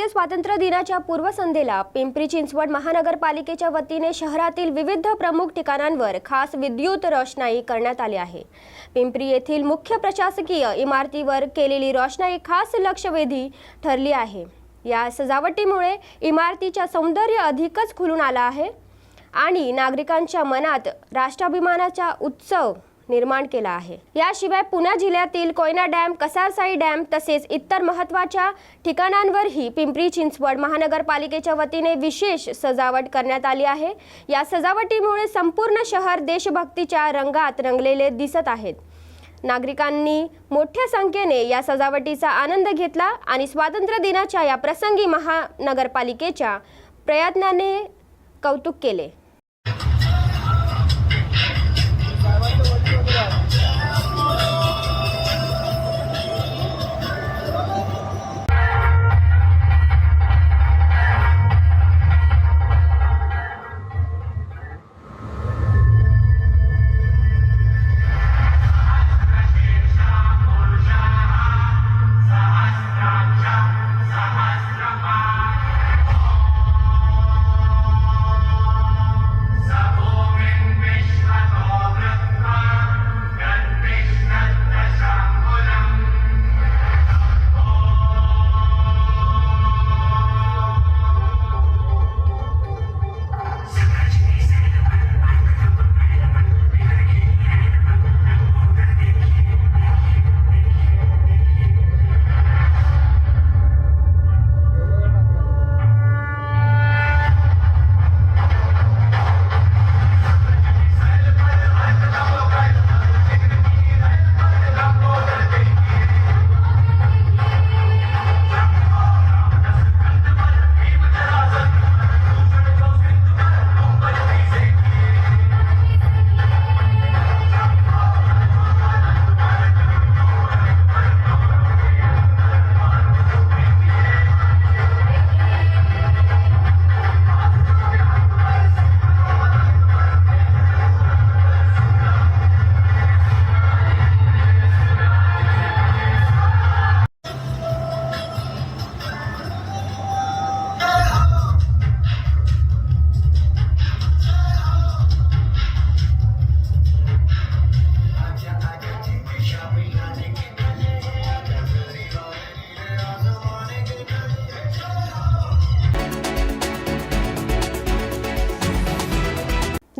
भारतीय स्वातंत्र्य दिनाच्या पूर्वसंध्येला पिंपरी चिंचवड महानगरपालिकेच्या वतीने शहरातील विविध प्रमुख ठिकाणांवर खास विद्युत रोषणाई करण्यात आली आहे। पिंपरी येथील मुख्य प्रशासकीय इमारतीवर केलेली रोषणाई खास लक्षवेधी ठरली आहे। या सजावटीमुळे इमारतीचे सौंदर्य अधिकच खुलून आले आहे आणि नागरिकांच्या मनात राष्ट्राभिमानाचा उत्सव निर्माण केला आहे। याशिवाय पुणे जिल्ह्यातील कोयना डॅम, कसारसाई डॅम तसेच इतर महत्त्वाच्या ठिकाणांवरही पिंपरी चिंचवड महानगरपालिकेच्या वतीने विशेष सजावट करण्यात आली आहे। या सजावटीमुळे संपूर्ण शहर देशभक्तीच्या रंगात रंगलेले दिसत आहेत। नागरिकांनी मोठ्या संख्येने या सजावटीचा आनंद घेतला आणि स्वातंत्र्य दिनाच्या या प्रसंगी महानगरपालिकेच्या प्रयत्नाने कौतुक केले।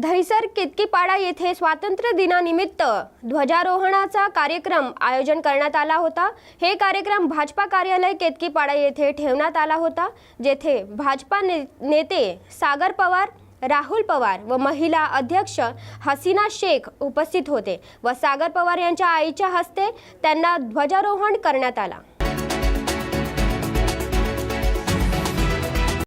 दहिसर केतकीपाडा येथे स्वातंत्र्य दिनानिमित्त ध्वजारोहणाचा कार्यक्रम आयोजन करण्यात आला होता। हे कार्यक्रम भाजपा कार्यालय केतकीपाडा येथे ठेवण्यात आला होता, जेथे भाजपा नेते सागर पवार, राहुल पवार व महिला अध्यक्ष हसीना शेख उपस्थित होते व सागर पवार यांच्या आईच्या हस्ते त्यांना ध्वजारोहण करण्यात आला।